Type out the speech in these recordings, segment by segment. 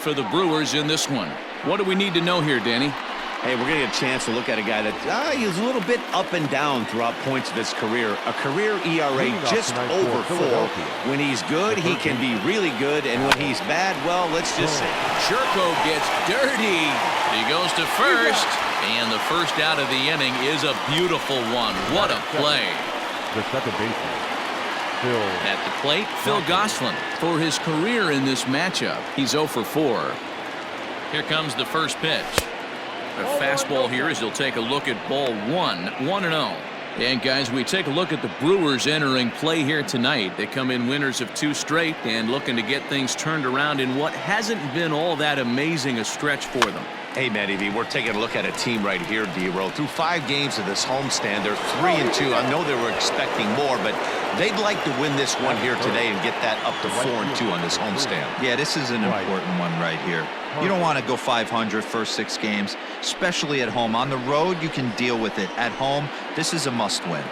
For the Brewers in this one. What do we need to know here, Danny? Hey, we're going to get a chance to look at a guy that he's a little bit up and down throughout points of his career. A career ERA just over 4. When he's good, he can be really good. And when he's bad, well, let's just say. Sherko gets dirty. He goes to first. And the first out of the inning is a beautiful one. What a play. The second baseman. At the plate, Phil Gosselin. For his career in this matchup, he's 0 for 4. Here comes the first pitch. A fastball here as he'll take a look at ball 1-0. And guys, we take a look at the Brewers entering play here tonight. They come in winners of 2 straight and looking to get things turned around in what hasn't been all that amazing a stretch for them. Hey, Matty V, we're taking a look at a team right here, D-Roll. Through 5 games of this homestand, they're 3-2. I know they were expecting more, but they'd like to win this one here today and get that up to 4-2 on this homestand. Yeah, this is an important one right here. You don't want to go 500 first 6 games, especially at home. On the road, you can deal with it. At home, this is a must-win.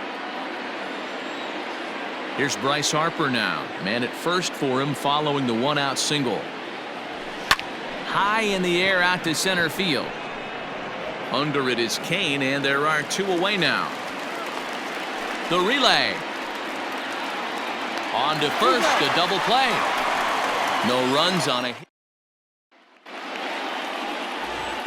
Here's Bryce Harper now. Man at first for him following the 1-out single. High in the air out to center field. Under it is Kane, and there are 2 away now. The relay. On to first, a double play. No runs on a hit.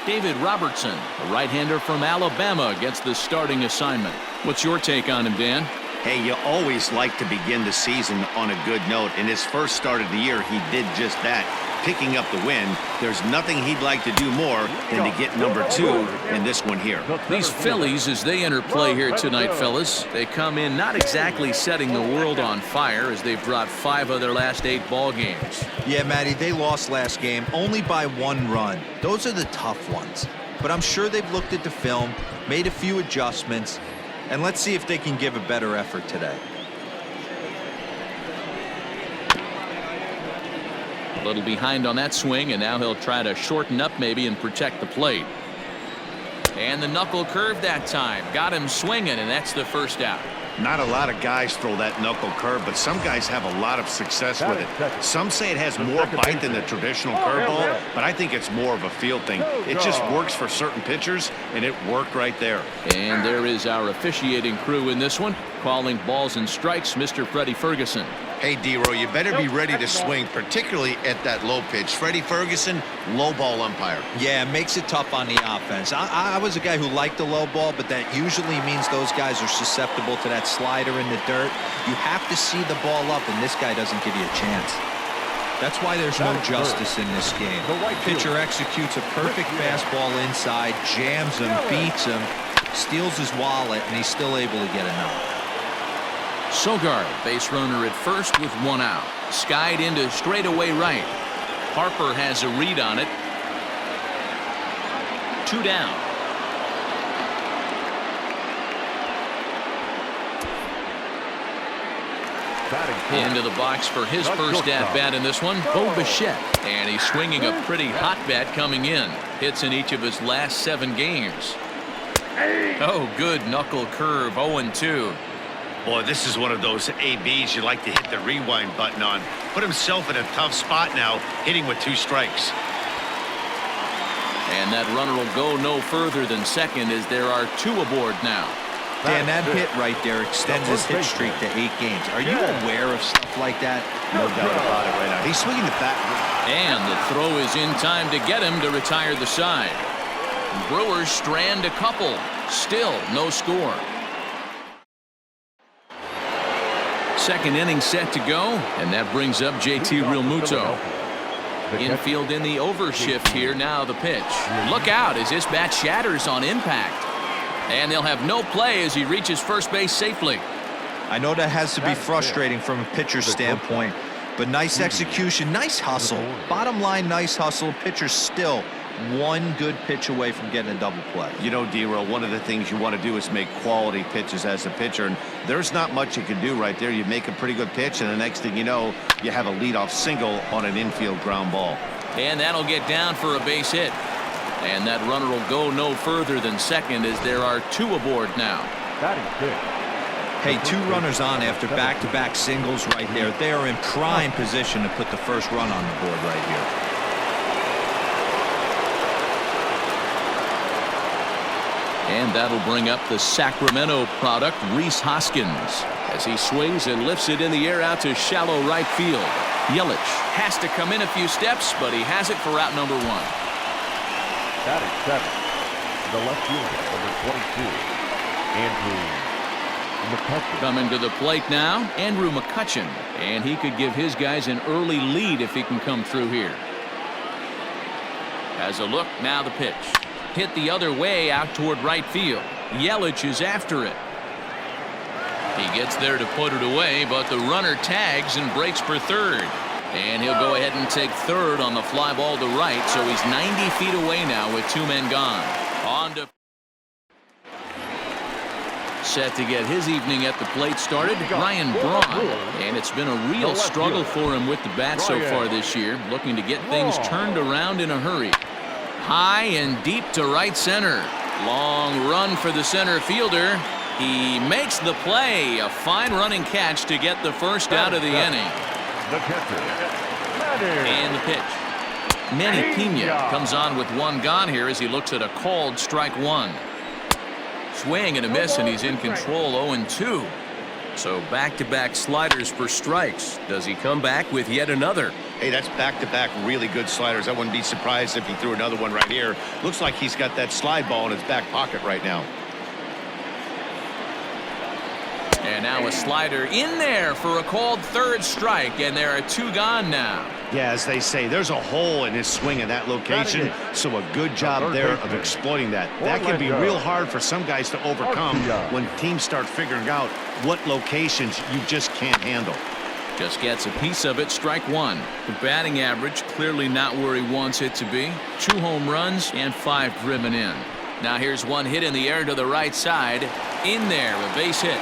David Robertson, a right-hander from Alabama, gets the starting assignment. What's your take on him, Dan? Hey, you always like to begin the season on a good note. In his first start of the year, he did just that, picking up the win. There's nothing he'd like to do more than to get number 2 in this one here. These Phillies, as they enter play here tonight, fellas, they come in not exactly setting the world on fire as they've dropped 5 of their last 8 ball games. Yeah, Matty, they lost last game only by 1 run. Those are the tough ones. But I'm sure they've looked at the film, made a few adjustments, and let's see if they can give a better effort today. A little behind on that swing, and now he'll try to shorten up maybe and protect the plate. And the knuckle curve that time. Got him swinging, and that's the first out. Not a lot of guys throw that knuckle curve, but some guys have a lot of success with it. Some say it has more bite than the traditional curveball, but I think it's more of a feel thing. It just works for certain pitchers, and it worked right there. And there is our officiating crew in this one, calling balls and strikes, Mr. Freddie Ferguson. Hey, D-Row, you better be ready to swing, particularly at that low pitch. Freddie Ferguson, low ball umpire. Yeah, it makes it tough on the offense. I was a guy who liked the low ball, but that usually means those guys are susceptible to that slider in the dirt. You have to see the ball up, and this guy doesn't give you a chance. That's why there's no justice in this game. Pitcher executes a perfect fastball inside, jams him, beats him, steals his wallet, and he's still able to get a knock. Sogard, base runner at first with 1 out. Skied into straightaway right. Harper has a read on it. 2 down. Into the box for his first at-bat in this one, Bo Bichette. And he's swinging a pretty hot bat coming in. Hits in each of his last 7 games. Oh, good knuckle curve, 0-2. Boy, this is one of those ABs you like to hit the rewind button on. Put himself in a tough spot now, hitting with 2 strikes. And that runner will go no further than second as there are 2 aboard now. Dan, that hit right there extends his hit streak to 8 games. Are you aware of stuff like that? No doubt about it right now. He's swinging the bat. And the throw is in time to get him to retire the side. Brewers strand a couple. Still no score. Second inning set to go, and that brings up JT Realmuto. Infield in the overshift here. Now the pitch. Look out as this bat shatters on impact. And they'll have no play as he reaches first base safely. I know that has to be frustrating from a pitcher's standpoint, but nice execution, nice hustle. Bottom line, nice hustle. Pitcher's still 1 good pitch away from getting a double play. You know, D-Row, one of the things you want to do is make quality pitches as a pitcher, and there's not much you can do right there. You make a pretty good pitch, and the next thing you know, you have a leadoff single on an infield ground ball. And that'll get down for a base hit. And that runner will go no further than second as there are 2 aboard now. Hey, 2 runners on after back-to-back singles right there. They are in prime position to put the first run on the board right here. And that'll bring up the Sacramento product, Rhys Hoskins, as he swings and lifts it in the air out to shallow right field. Yelich has to come in a few steps, but he has it for out number 1. Batting 7th, the left fielder, number 22, Andrew McCutchen. Coming to the plate now, Andrew McCutchen, and he could give his guys an early lead if he can come through here. As a look, now the pitch. Hit the other way out toward right field. Yelich is after it. He gets there to put it away, but the runner tags and breaks for third. And he'll go ahead and take third on the fly ball to right, so he's 90 feet away now with 2 men gone. On to set to get his evening at the plate started, Ryan Braun. And it's been a real struggle for him with the bat so far this year, looking to get things turned around in a hurry. High and deep to right center. Long run for the center fielder. He makes the play. A fine running catch to get the first out of the inning. The catcher, And the pitch. Manny Pena comes on with 1 gone here as he looks at a called strike 1. Swing and a miss, and he's in control. 0-2. So back-to-back sliders for strikes. Does he come back with yet another? Hey, that's back-to-back really good sliders. I wouldn't be surprised if he threw another one right here. Looks like he's got that slide ball in his back pocket right now. And now a slider in there for a called third strike, and there are 2 gone now. Yeah, as they say, there's a hole in his swing in that location, so a good job there of exploiting that. That can be real hard for some guys to overcome when teams start figuring out what locations you just can't handle. Just gets a piece of it, strike 1. The batting average clearly not where he wants it to be. 2 home runs and 5 driven in. Now here's one hit in the air to the right side. In there, a base hit.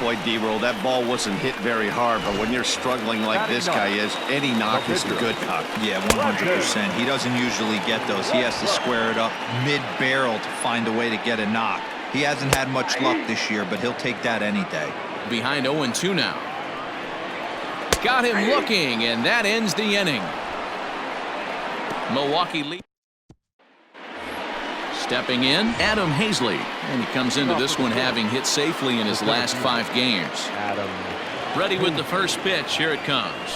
Boy, D-Roll, that ball wasn't hit very hard, but when you're struggling like this guy is, any knock is a good knock. Yeah, 100%. He doesn't usually get those. He has to square it up mid-barrel to find a way to get a knock. He hasn't had much luck this year, but he'll take that any day. Behind 0-2 now. Got him looking, and that ends the inning. Milwaukee lead. Stepping in, Adam Hazley, and he comes into this one having hit safely in his last 5 games. Ready with the first pitch. Here it comes.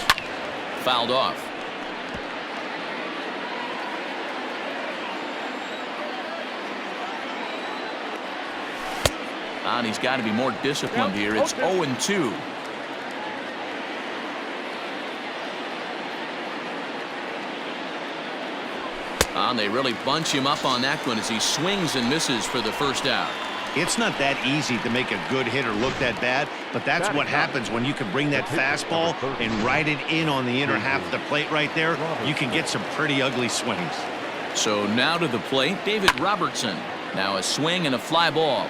Fouled off. And he's got to be more disciplined here. It's 0-2. And they really bunch him up on that one as he swings and misses for the first out. It's not that easy to make a good hitter look that bad, but that's what happens when you can bring that fastball and ride it in on the inner half of the plate right there. You can get some pretty ugly swings. So now to the plate, David Robertson. Now a swing and a fly ball.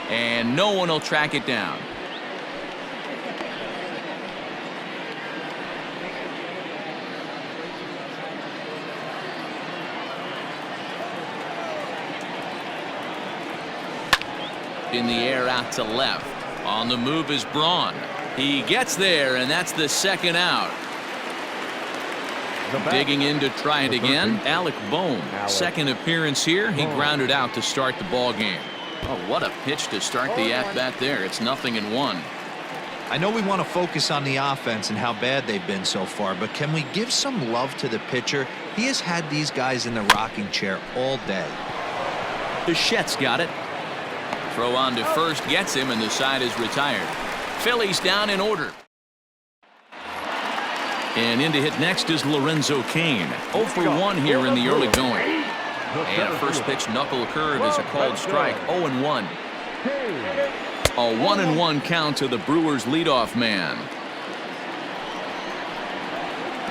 And no one will track it down. In the air out to left. On the move is Braun. He gets there, and that's the second out. Digging in to try it again, Alec Bohm. Second appearance here. He grounded out to start the ball game. Oh, what a pitch to start the at-bat there. It's 0-1. I know we want to focus on the offense and how bad they've been so far, but can we give some love to the pitcher? He has had these guys in the rocking chair all day. Bichette's got it. Throw on to first gets him, and the side is retired. Phillies down in order. And in to hit next is Lorenzo Cain. 0 for 1 here in the early going. And a first pitch knuckle curve is a called strike. 0-1. A 1-1 count to the Brewers leadoff man.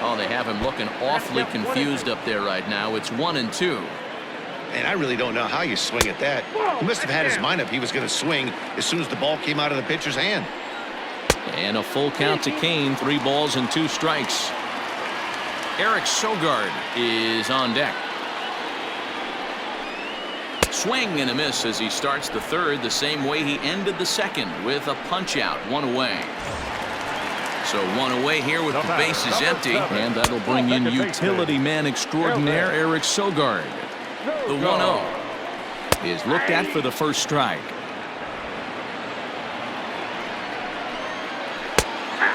Oh, they have him looking awfully confused up there right now. It's 1-2. And I really don't know how you swing at that. He must have had his mind up he was going to swing as soon as the ball came out of the pitcher's hand. And a full count to Cain. 3 balls and 2 strikes. Eric Sogard is on deck. Swing and a miss as he starts the third the same way he ended the second with a punch out. 1 away. So 1 away here with the bases empty. And that'll bring in utility man extraordinaire Eric Sogard. The 1-0 is looked at for the first strike.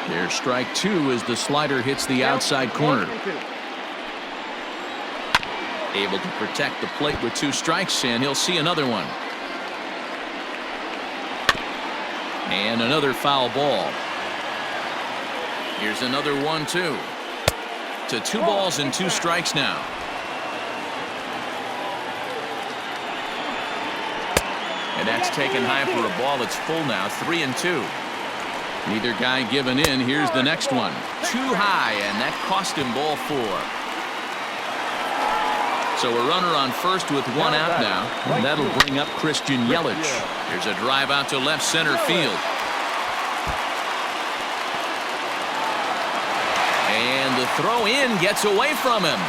There's strike 2 as the slider hits the outside corner. Able to protect the plate with 2 strikes, and he'll see another one. And another foul ball. Here's another 1-2. To 2 balls and 2 strikes now. And that's taken high for a ball. It's full now, 3-2. Neither guy giving in. Here's the next one. Too high, and that cost him ball 4. So a runner on first with 1 out now. And that'll bring up Christian Yelich. There's a drive out to left center field. And the throw in gets away from him.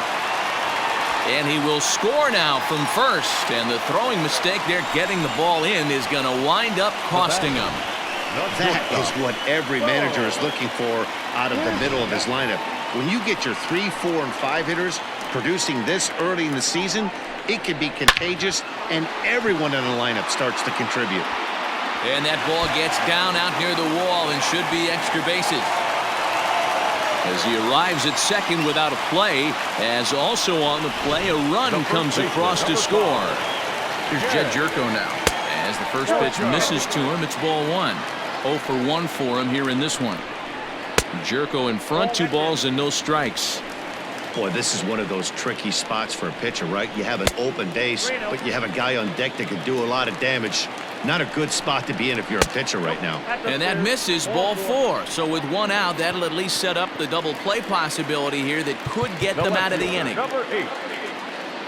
And he will score now from first. And the throwing mistake there getting the ball in is going to wind up costing him. That is what every manager is looking for out of the middle of his lineup. When you get your 3, 4, and 5 hitters producing this early in the season, it can be contagious, and everyone in the lineup starts to contribute. And that ball gets down out near the wall and should be extra bases. As he arrives at second without a play, as also on the play, a run comes across to score. Here's Jed Jerko now. As the first pitch misses to him, it's ball 1. 0 for 1 for him here in this one. Jerko in front, 2 balls and no strikes. Boy, this is one of those tricky spots for a pitcher, right? You have an open base, but you have a guy on deck that can do a lot of damage. Not a good spot to be in if you're a pitcher right now. And that misses, ball 4. So with 1 out, that'll at least set up the double play possibility here that could get them out of the inning. Number 8,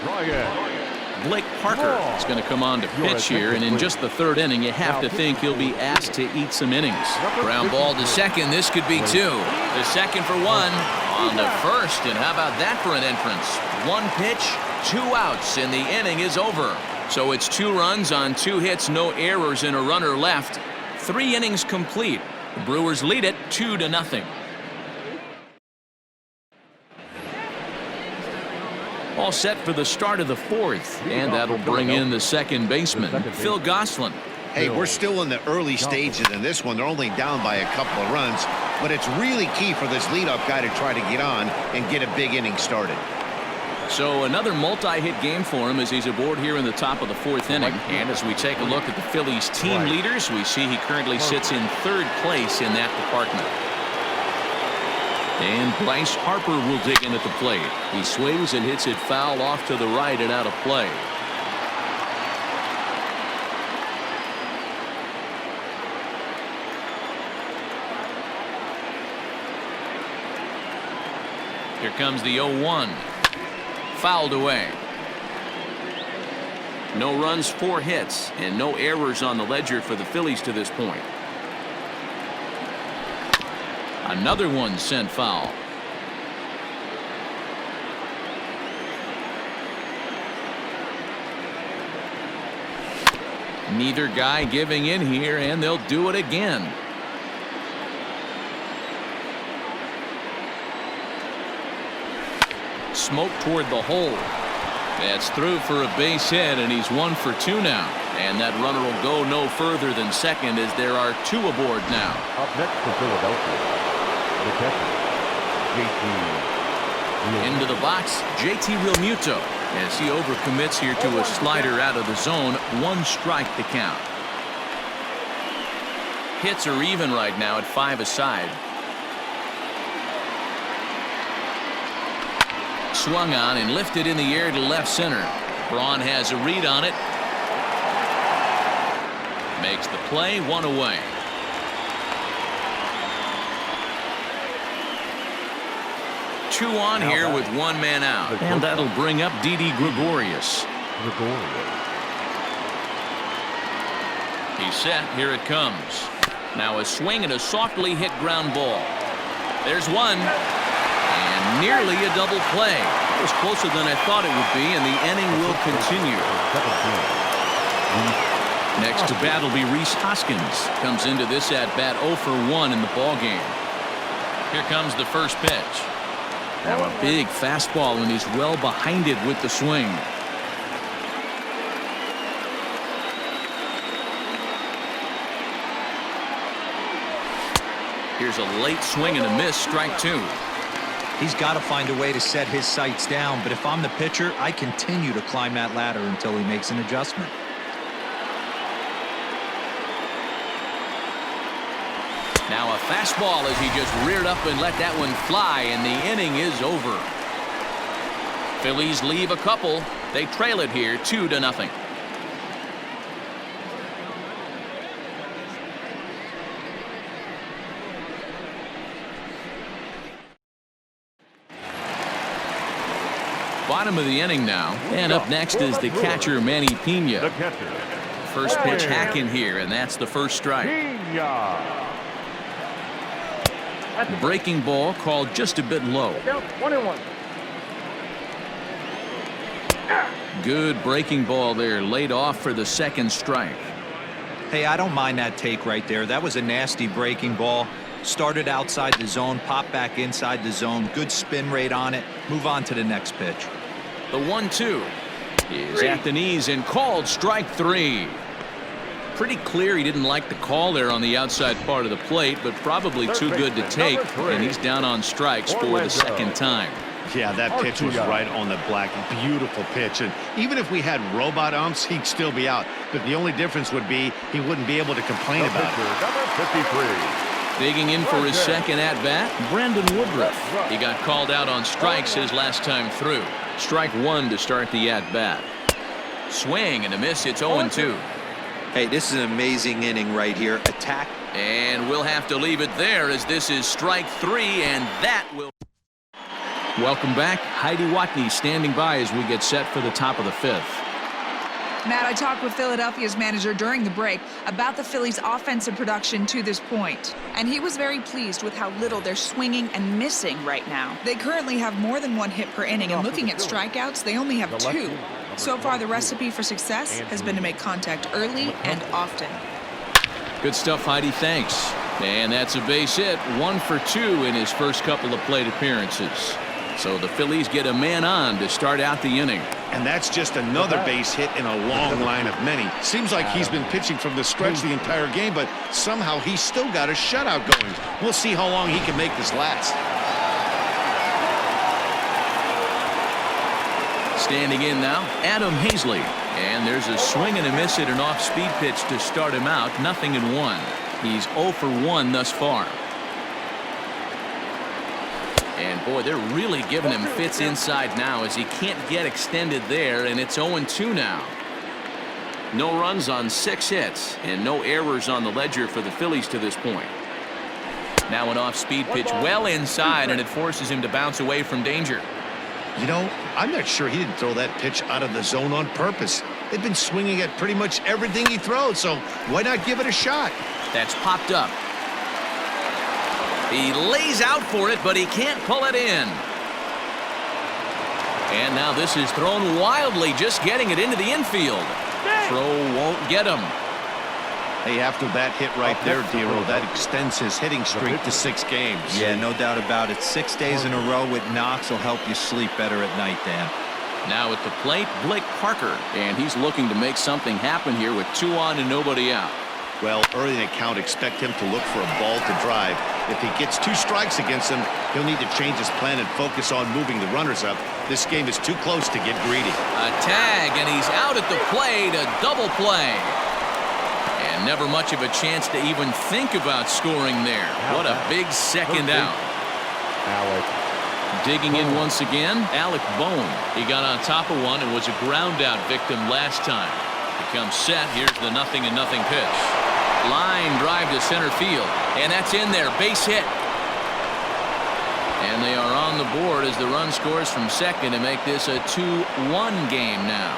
Ryan. Blake Parker is going to come on to pitch here, and in just the 3rd inning, you have to think he'll be asked to eat some innings. Ground ball to second. This could be 2. The second for 1 on the first, and how about that for an entrance? 1 pitch, 2 outs, and the inning is over. So it's 2 runs on 2 hits, no errors, and a runner left. 3 innings complete. The Brewers lead it 2-0. All set for the start of the 4th, and that'll bring in the second baseman, Phil Gosselin. Hey, we're still in the early stages in this one. They're only down by a couple of runs, but it's really key for this leadoff guy to try to get on and get a big inning started. So another multi-hit game for him as he's aboard here in the top of the 4th inning. And as we take a look at the Phillies team leaders, we see he currently sits in 3rd place in that department. And Bryce Harper will dig in at the plate. He swings and hits it foul off to the right and out of play. Here comes the 0-1. Fouled away. No runs, 4 hits, and no errors on the ledger for the Phillies to this point. Another one sent foul. Neither guy giving in here, and they'll do it again. Smoke toward the hole. That's through for a base hit, and he's 1 for 2 now. And that runner will go no further than second as there are 2 aboard now. Up next for Philadelphia, the catcher, JT. Into the box, JT Realmuto as he overcommits here to a slider out of the zone. 1 strike to count. Hits are even right now at 5 aside. Swung on and lifted in the air to left center. Braun has a read on it. Makes the play, 1 away. Two on here with 1 man out. And that'll bring up Didi Gregorius. He's set. Here it comes. Now a swing and a softly hit ground ball. There's 1. And nearly a double play. It was closer than I thought it would be, and the inning will continue. Next to bat will be Rhys Hoskins. Comes into this at bat 0 for 1 in the ball game. Here comes the first pitch. Now a big fastball, and he's well behind it with the swing. Here's a late swing and a miss, strike 2. He's got to find a way to set his sights down, but if I'm the pitcher, I continue to climb that ladder until he makes an adjustment. Now a fastball as he just reared up and let that one fly, and the inning is over. Phillies leave a couple. They trail it here 2-0. Bottom of the inning now, and up next is the catcher Manny Pena. The catcher. First pitch hacking here, and that's the first strike. Pena. Breaking ball called just a bit low. 1-1. Good breaking ball there, laid off for the second strike. Hey, I don't mind that take right there. That was a nasty breaking ball. Started outside the zone, popped back inside the zone. Good spin rate on it. Move on to the next pitch. The 1-2 is at the knees and called strike 3. Pretty clear he didn't like the call there on the outside part of the plate, but probably too good to take, and he's down on strikes for the second time. Yeah, that pitch was right on the black. Beautiful pitch. And even if we had robot umps, he'd still be out. But the only difference would be he wouldn't be able to complain about it. Number 53. Digging in for his second at-bat, Brandon Woodruff. He got called out on strikes his last time through. Strike 1 to start the at-bat. Swing and a miss. It's 0-2. Hey, this is an amazing inning right here. Attack. And we'll have to leave it there as this is strike 3, and that will... Welcome back. Heidi Watney standing by as we get set for the top of the 5th. Matt, I talked with Philadelphia's manager during the break about the Phillies' offensive production to this point, and he was very pleased with how little they're swinging and missing right now. They currently have more than 1 hit per inning, and looking at strikeouts, they only have 2. So far, the recipe for success has been to make contact early and often. Good stuff, Heidi. Thanks. And that's a base hit. 1 for 2 in his first couple of plate appearances. So the Phillies get a man on to start out the inning. And that's just another base hit in a long line of many. Seems like he's been pitching from the stretch the entire game, but somehow he's still got a shutout going. We'll see how long he can make this last. Standing in now, Adam Hazley. And there's a swing and a miss at an off-speed pitch to start him out. 0-1. He's 0 for 1 thus far. And boy, they're really giving him fits inside now as he can't get extended there, and it's 0-2 now. No runs on 6 hits and no errors on the ledger for the Phillies to this point. Now an off-speed pitch well inside, and it forces him to bounce away from danger. You know, I'm not sure he didn't throw that pitch out of the zone on purpose. They've been swinging at pretty much everything he throws, so why not give it a shot? That's popped up. He lays out for it, but he can't pull it in. And now this is thrown wildly, just getting it into the infield. Throw won't get him. Hey, after that hit right there, Dero, that extends his hitting streak to 6 games. Yeah, no doubt about it. 6 days in a row with knocks will help you sleep better at night, Dan. Now at the plate, Blake Parker, and he's looking to make something happen here with 2 on and nobody out. Well, early in the count, expect him to look for a ball to drive. If he gets 2 strikes against him, he'll need to change his plan and focus on moving the runners up. This game is too close to get greedy. A tag, and he's out at the plate, a double play. And never much of a chance to even think about scoring there. What a big second out. Digging in once again, Alec Bohm. He got on top of one and was a ground out victim last time. He comes set. Here's the 0-0 pitch. Line drive to center field, and that's in there. Base hit. And they are on the board as the run scores from second to make this a 2-1 game now.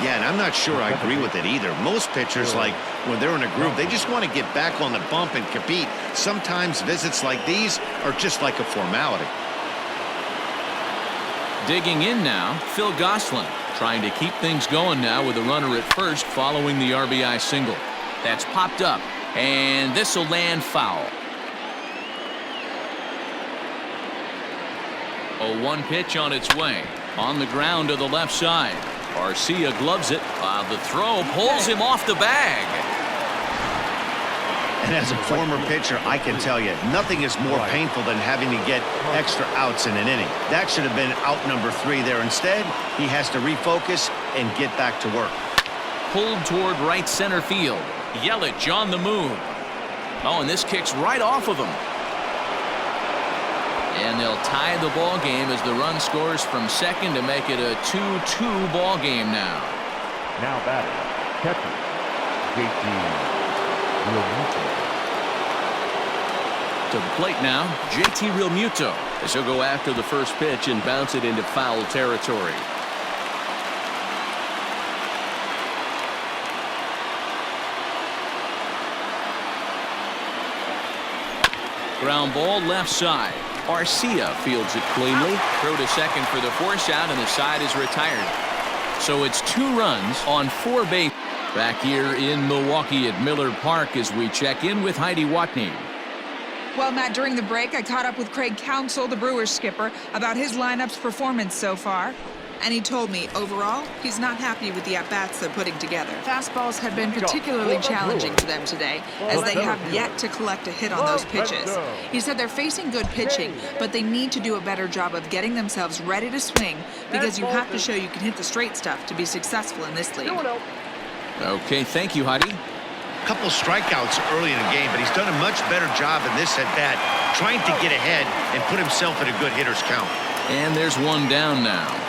Yeah, and I'm not sure I agree with it either. Most pitchers, like when they're in a groove, they just want to get back on the bump and compete. Sometimes visits like these are just like a formality. Digging in now, Phil Gosselin, trying to keep things going now with a runner at first following the RBI single. That's popped up, and this will land foul. A 1 pitch on its way. On the ground to the left side. Garcia gloves it. The throw pulls him off the bag. And as a former pitcher, I can tell you, nothing is more painful than having to get extra outs in an inning. That should have been out number 3 there. Instead, he has to refocus and get back to work. Pulled toward right center field. Yelich on the move. Oh, and this kicks right off of him. And they'll tie the ball game as the run scores from second to make it a 2-2 ball game now. Now batting, catcher, JT Realmuto. To the plate now, JT Realmuto, as he'll go after the first pitch and bounce it into foul territory. Ground ball left side. Arcia fields it cleanly. Throw to second for the force out, and the side is retired. So it's 2 runs on 4 bases. Back here in Milwaukee at Miller Park as we check in with Heidi Watney. Well, Matt, during the break, I caught up with Craig Counsell, the Brewers skipper, about his lineup's performance so far. And he told me, overall, he's not happy with the at-bats they're putting together. Fastballs have been particularly challenging for them today, as they have yet to collect a hit on those pitches. He said they're facing good pitching, but they need to do a better job of getting themselves ready to swing, because you have to show you can hit the straight stuff to be successful in this league. Okay, thank you, Heidi. Couple strikeouts early in the game, but he's done a much better job in this at-bat, trying to get ahead and put himself in a good hitter's count. And there's one down now.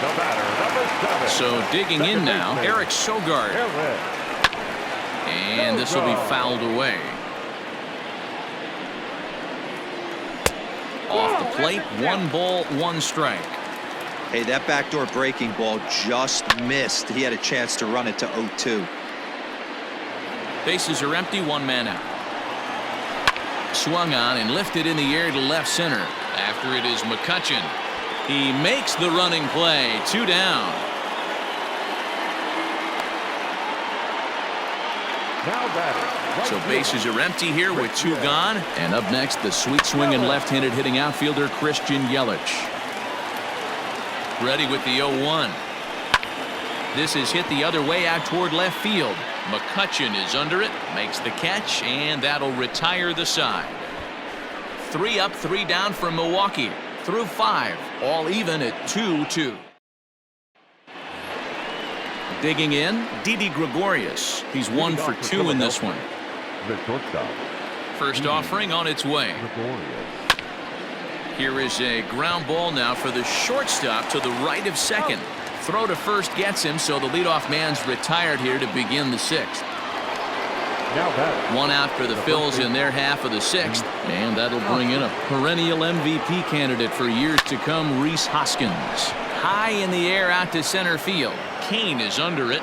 The batter, number 7. So digging in now, Eric Sogard. And this will be fouled away. Off the plate, 1 ball, 1 strike. Hey, that backdoor breaking ball just missed. He had a chance to run it to 0-2. Bases are empty, 1 man out. Swung on and lifted in the air to left center. After it is McCutchen. He makes the running play. 2 down. Now batting. So bases are empty here with 2 gone. And up next, the sweet swinging left-handed hitting outfielder Christian Yelich. Ready with the 0-1. This is hit the other way out toward left field. McCutchen is under it, makes the catch, and that'll retire the side. 3 up, 3 down for Milwaukee. Through 5, all even at 2-2. Digging in, Didi Gregorius. He's 1 for 2 in this one. The shortstop. First offering on its way. Here is a ground ball now for the shortstop to the right of second. Throw to first gets him, so the leadoff man's retired here to begin the 6th. Now batting. 1 out for the Phils in their half of the 6th, and that'll bring in a perennial MVP candidate for years to come, Rhys Hoskins. High in the air out to center field. Kane is under it.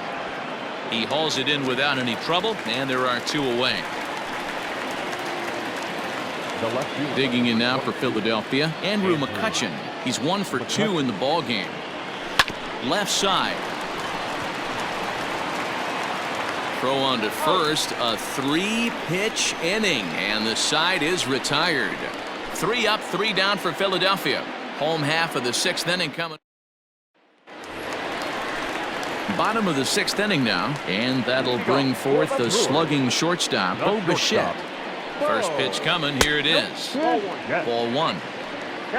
He hauls it in without any trouble, and there are 2 away. Digging in now for Philadelphia, Andrew McCutchen. He's 1 for 2 in the ball game. Left side. Throw on to first, a 3-pitch inning, and the side is retired. 3 up, 3 down for Philadelphia. Home half of the 6th inning coming. Bottom of the 6th inning now, and that'll bring forth the slugging shortstop, Bo Bichette. First pitch coming, here it is. Ball 1.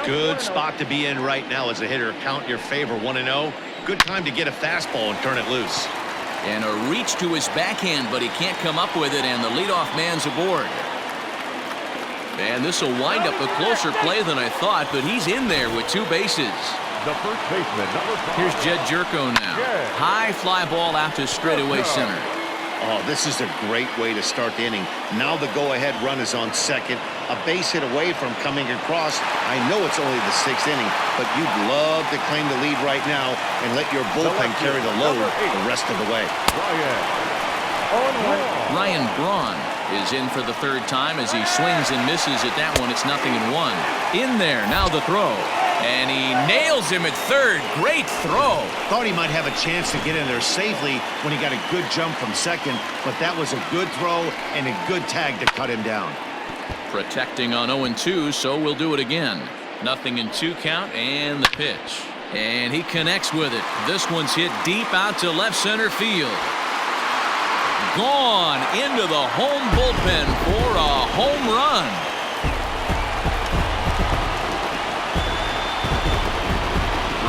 Good spot to be in right now as a hitter. Count your favor, 1-0. Good time to get a fastball and turn it loose. And a reach to his backhand, but he can't come up with it, and the leadoff man's aboard. And this will wind up a closer play than I thought, but he's in there with 2 bases. The first baseman, number 5. Here's Jed Jerko now. High fly ball out to straightaway center. Oh, this is a great way to start the inning. Now the go-ahead run is on second. A base hit away from coming across. I know it's only the 6th inning, but you'd love to claim the lead right now and let your bullpen carry the load the rest of the way. Ryan Braun is in for the 3rd time as he swings and misses at that one. It's 0-1. In there, now the throw. And he nails him at 3rd. Great throw. Thought he might have a chance to get in there safely when he got a good jump from second, but that was a good throw and a good tag to cut him down. Protecting on 0-2, so we'll do it again. 0-2 count, and the pitch. And he connects with it. This one's hit deep out to left center field. gone into the home bullpen for a home run.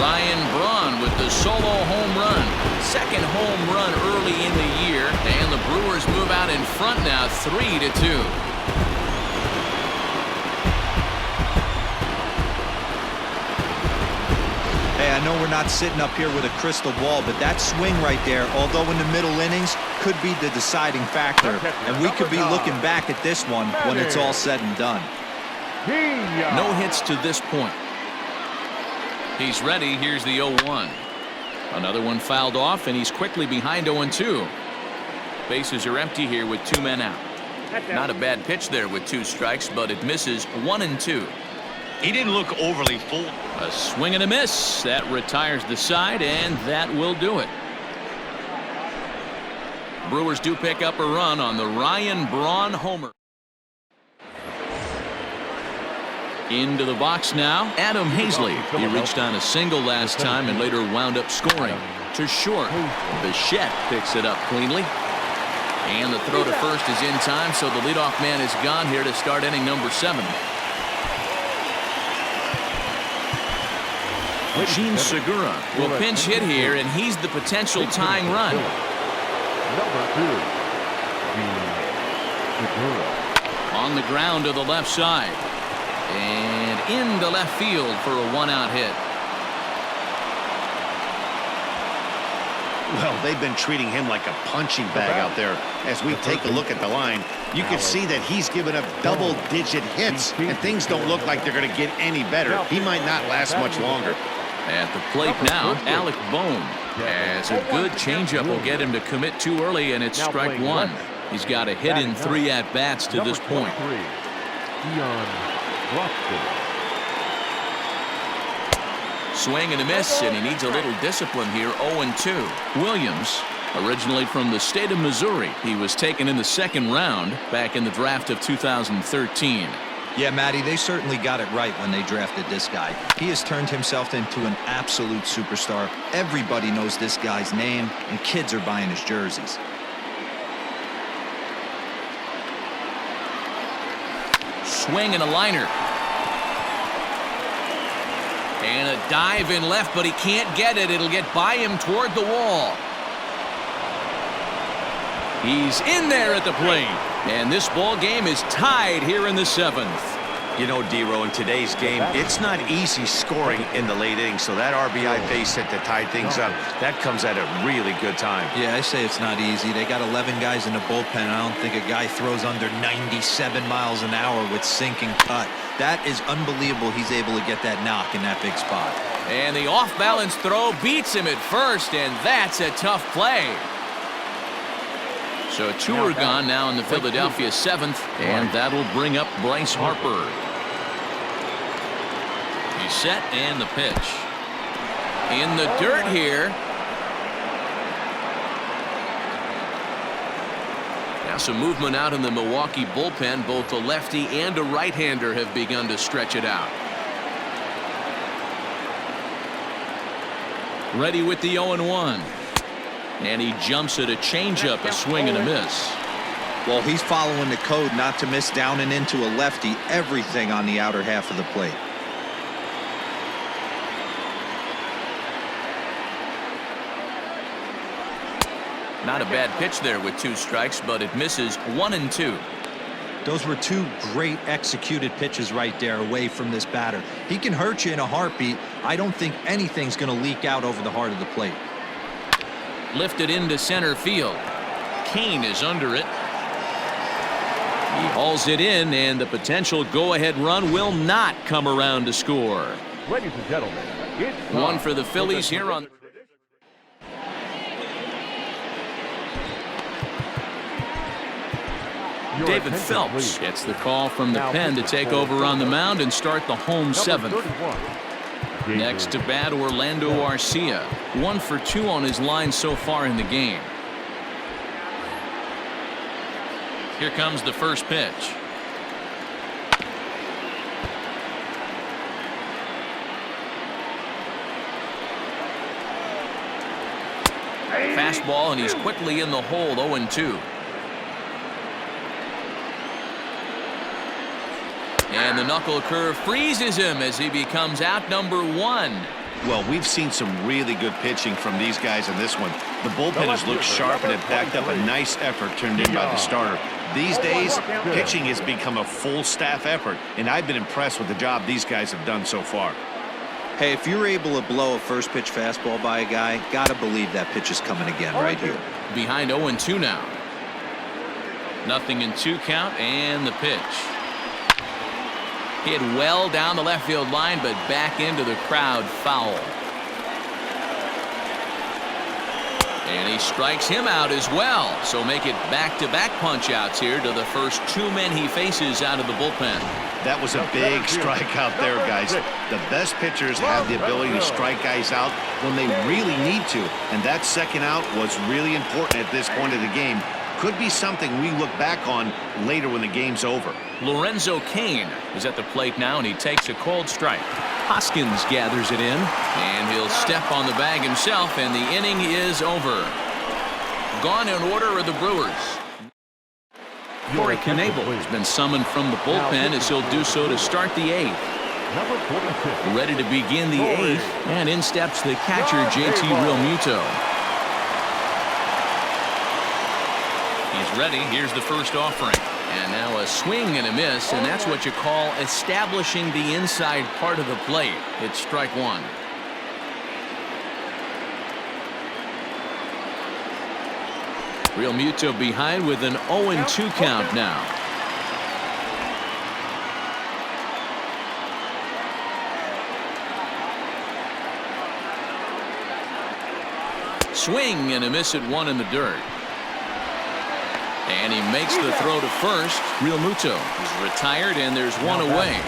Ryan Braun with the solo home run. Second home run early in the year, and the Brewers move out in front now 3-2. Hey, I know we're not sitting up here with a crystal ball, but that swing right there, although in the middle innings, could be the deciding factor. And we could be looking back at this one when it's all said and done. No hits to this point. He's ready. Here's the 0-1. Another one fouled off, and he's quickly behind 0-2. Bases are empty here with 2 men out. Not a bad pitch there with 2 strikes, but it misses 1-2. He didn't look overly full. A swing and a miss. That retires the side, and that will do it. Brewers do pick up a run on the Ryan Braun homer. Into the box now, Adam Hazley. He reached on a single last time and later wound up scoring. To short, Bichette picks it up cleanly. And the throw to first is in time, so the leadoff man is gone here to start inning number 7. Gene Segura will pinch hit here, and he's the potential tying run. Number 2, Gene Segura. On the ground to the left side. And into left field for a 1-out hit. Well, they've been treating him like a punching bag out there. As we take a look at the line, you can see that he's given up double-digit hits, and things don't look like they're going to get any better. He might not last much longer. At the plate now, Alec Bohm. As a good changeup will get him to commit too early, and it's strike 1. He's got a hit in 3 at-bats to this point. Swing and a miss, and he needs a little discipline here. 0-2. Williams, originally from the state of Missouri, he was taken in the 2nd round back in the draft of 2013. Yeah, Matty, they certainly got it right when they drafted this guy. He has turned himself into an absolute superstar. Everybody knows this guy's name, and kids are buying his jerseys. Swing and a liner. And a dive in left, but he can't get it. It'll get by him toward the wall. He's in there at the plate. And this ball game is tied here in the 7th. You know, D-Row, in today's game, it's not easy scoring in the late innings, so that RBI base hit to tie things up, that comes at a really good time. Yeah, I say it's not easy. They got 11 guys in the bullpen. I don't think a guy throws under 97 miles an hour with sink and cut. That is unbelievable he's able to get that knock in that big spot. And the off-balance throw beats him at first, and that's a tough play. So 2 are gone now in the Philadelphia 7th, and that'll bring up Bryce Harper. He's set, and the pitch. In the dirt here. Now some movement out in the Milwaukee bullpen. Both a lefty and a right-hander have begun to stretch it out. Ready with the 0-1. And he jumps at a changeup, a swing and a miss. Well, he's following the code not to miss down and into a lefty. Everything on the outer half of the plate. Not a bad pitch there with 2 strikes, but it misses 1-2. Those were 2 great executed pitches right there away from this batter. He can hurt you in a heartbeat. I don't think anything's going to leak out over the heart of the plate. Lifted into center field. Kane is under it. He hauls it in, and the potential go-ahead run will not come around to score. Ladies and gentlemen, it's 1 for the Phillies here on. David Phelps gets the call from the pen to take over on the mound and start the home 7th. Next to bat, Orlando Arcia. 1 for 2 on his line so far in the game. Here comes the first pitch. Fastball, and he's quickly in the hole. 0-2. And the knuckle curve freezes him as he becomes out number 1. Well, we've seen some really good pitching from these guys in this one. The bullpen has looked sharp and it backed up a nice effort turned in by the starter. These days, pitching has become a full staff effort, and I've been impressed with the job these guys have done so far. Hey, if you're able to blow a first pitch fastball by a guy, gotta believe that pitch is coming again right here. Behind 0-2 now. 0-2 count and the pitch. Hit well down the left field line, but back into the crowd, foul. And he strikes him out as well. So make it back-to-back punch-outs here to the first 2 men he faces out of the bullpen. That was a big strikeout there, guys. The best pitchers have the ability to strike guys out when they really need to. And that second out was really important at this point of the game. Could be something we look back on later when the game's over. Lorenzo Cain is at the plate now, and he takes a cold strike. Hoskins gathers it in, and he'll step on the bag himself, and the inning is over. Gone in order are the Brewers. Corey Knebel has been summoned from the bullpen as he'll do so to start the 8th. Ready to begin the 8th, and in steps the catcher, JT Realmuto. He's ready. Here's the first offering. And now a swing and a miss, and that's what you call establishing the inside part of the plate. It's strike 1. Realmuto behind with an 0-2 count now. Swing and a miss at 1 in the dirt. And he makes the throw to first. Realmuto is retired, and there's 1 away.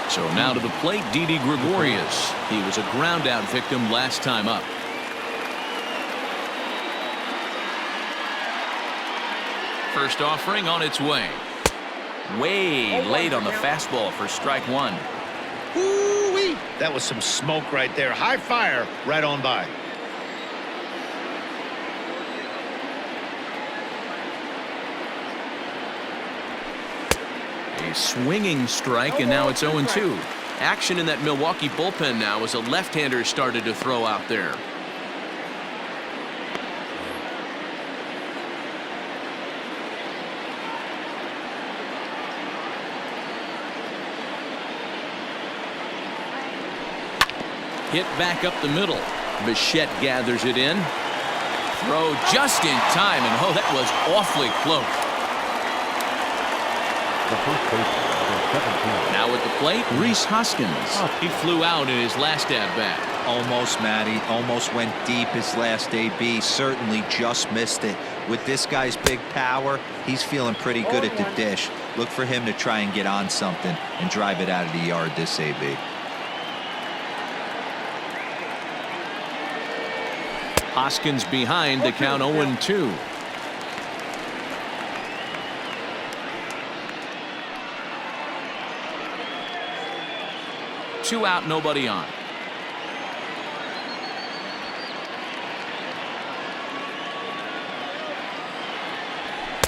So now to the plate, Didi Gregorius. He was a ground-out victim last time up. First offering on its way. Way late on the fastball for strike 1. Ooh-wee. That was some smoke right there. High fire right on by. A swinging strike, and now it's 0-2. Action in that Milwaukee bullpen now as a left-hander started to throw out there. Hit back up the middle. Bichette gathers it in. Throw just in time, and oh, that was awfully close. Now at the plate, Rhys Hoskins. He flew out in his last at-bat. Almost, Matty. Almost went deep his last AB. Certainly just missed it. With this guy's big power, he's feeling pretty good at the dish. Look for him to try and get on something and drive it out of the yard this AB. Hoskins behind to count 0-2. Two out, nobody on.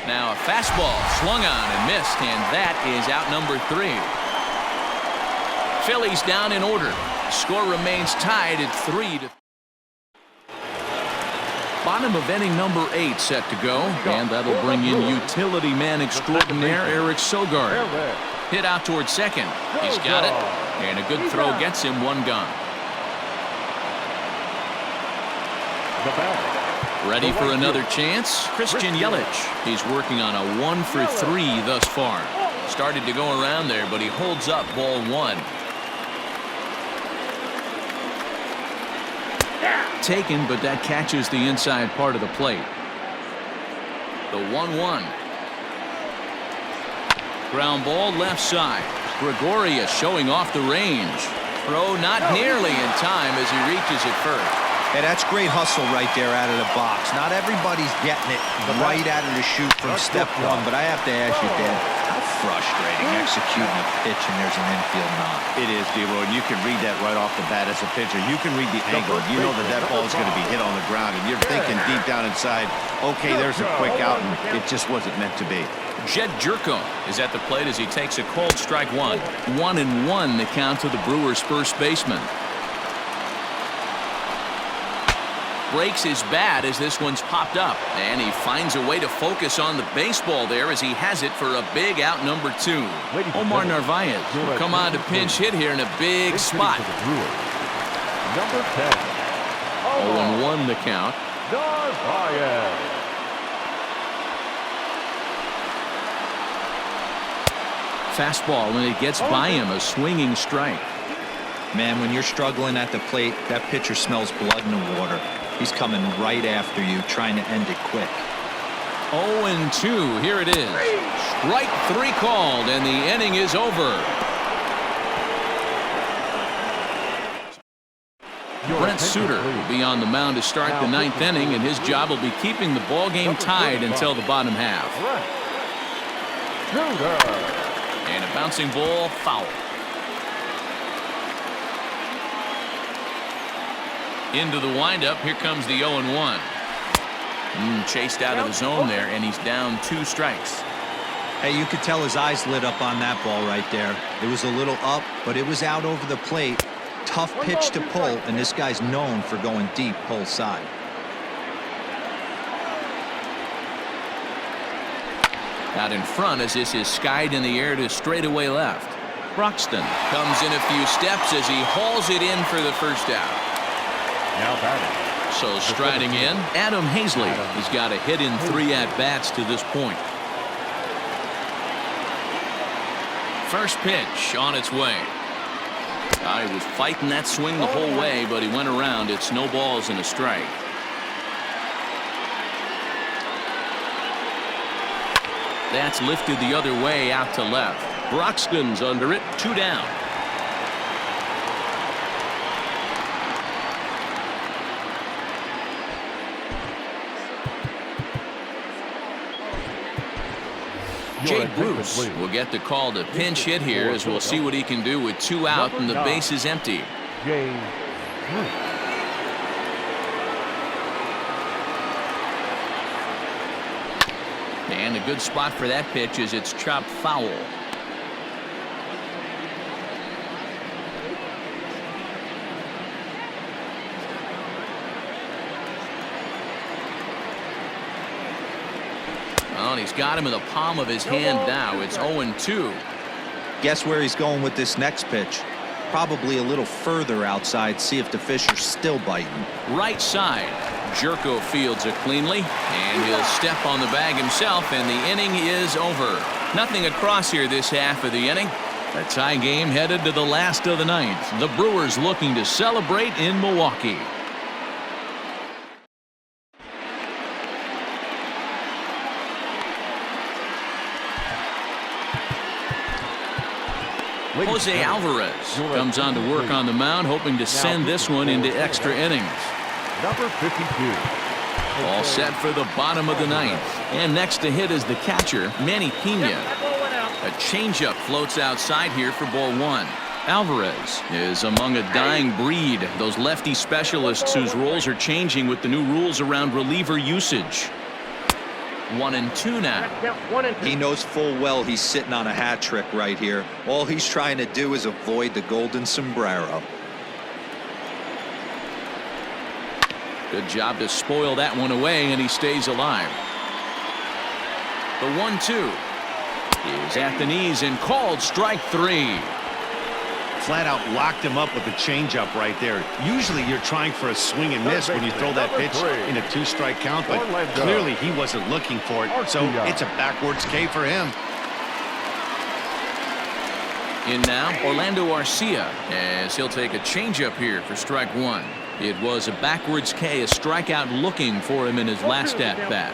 Now a fastball swung on and missed, and that is out number 3. Phillies down in order. Score remains tied at 3-3. Bottom of inning number 8 set to go, and that'll bring in utility man extraordinaire Eric Sogard. Hit out towards second. He's got it, and a good throw gets him 1 gone. Ready for another chance? Christian Yelich. He's working on a 1 for 3 thus far. Started to go around there, but he holds up ball 1. Taken, but that catches the inside part of the plate. The 1-1. Ground ball left side. Gregorius showing off the range. Throw not nearly in time as he reaches it first. Hey, that's great hustle right there out of the box. Not everybody's getting it right out of the chute from step 1, but I have to ask you, Dan, how frustrating executing a pitch and there's an infield knock. It is, D-Roy, and you can read that right off the bat as a pitcher. You can read the angle. You know that that ball is going to be hit on the ground, and you're thinking deep down inside, okay, there's a quick out, and it just wasn't meant to be. Jed Jerko is at the plate as he takes a called strike one. 1-1 the count to the Brewers' first baseman. Breaks his bat as this one's popped up, and he finds a way to focus on the baseball there as he has it for a big out number 2. Omar Narvaez will come on to pinch hit here in a big spot. Number 10. 0-1 the count. Narvaez. Fastball, when it gets by him, a swinging strike. Man, when you're struggling at the plate, that pitcher smells blood in the water. He's coming right after you, trying to end it quick. 0-2, here it is. Strike 3 called, and the inning is over. Brent Suter will be on the mound to start the 9th inning, and his job will be keeping the ball game tied until the bottom half. And a bouncing ball, foul. Into the windup, here comes the 0-1. Chased out of the zone there, and he's down 2 strikes. Hey, you could tell his eyes lit up on that ball right there. It was a little up, but it was out over the plate. Tough pitch to pull, and this guy's known for going deep pull side. Out in front as this is skied in the air to straightaway left. Broxton comes in a few steps as he hauls it in for the first out. Now batting. So striding in, Adam Hazley. He's got a hit in 3 at-bats to this point. First pitch on its way. He was fighting that swing the whole way, but he went around. It's no balls and a strike. That's lifted the other way out to left. Broxton's under it, 2 down. Jay Bruce will get the call to pinch hit here as we'll see what he can do with 2 out and the base is empty. Jay Bruce. And a good spot for that pitch as it's chopped foul. Well, and he's got him in the palm of his hand now. It's 0-2. Guess where he's going with this next pitch? Probably a little further outside, see if the fish are still biting. Right side. Jerko fields it cleanly, and he'll step on the bag himself, and the inning is over. Nothing across here this half of the inning. A tie game headed to the last of the 9th. The Brewers looking to celebrate in Milwaukee. Jose Alvarez comes on to work on the mound, hoping to send this one into extra innings. Number 52. All set for the bottom of the 9th. And next to hit is the catcher, Manny Pena. A changeup floats outside here for ball 1. Alvarez is among a dying breed, those lefty specialists whose roles are changing with the new rules around reliever usage. 1-2 now. He knows full well he's sitting on a hat trick right here. All he's trying to do is avoid the golden sombrero. Good job to spoil that one away, and he stays alive. The 1-2 is at the knees and called strike 3. Flat out locked him up with the changeup right there. Usually you're trying for a swing and miss when you throw that pitch in a 2-strike count, but clearly he wasn't looking for it, so it's a backwards K for him. In now, Orlando Arcia, as he'll take a changeup here for strike 1. It was a backwards K, a strikeout looking for him in his last at-bat.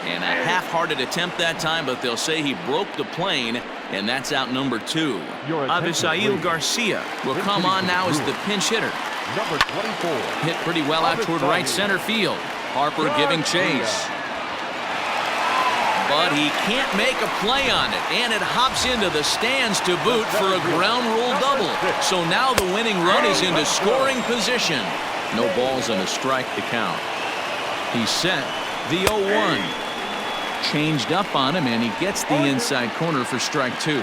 And a half-hearted attempt that time, but they'll say he broke the plane, and that's out number 2. Avisail Garcia will come on now as the pinch hitter. Number 24. Hit pretty well out toward right center field. Harper giving chase. But but he can't make a play on it, and it hops into the stands to boot for a ground rule double. So now the winning run is into scoring position. No balls and a strike to count. He's set. The 0-1. Changed up on him, and he gets the inside corner for strike 2.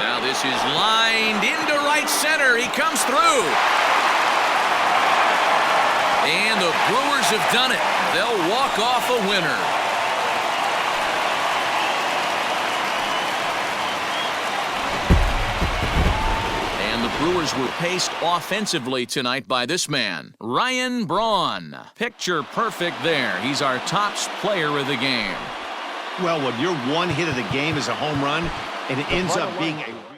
Now this is lined into right center. He comes through. And the Brewers have done it. They'll walk off a winner. And the Brewers were paced offensively tonight by this man, Ryan Braun. Picture perfect there. He's our top player of the game. Well, when your one hit of the game is a home run, and it ends up being a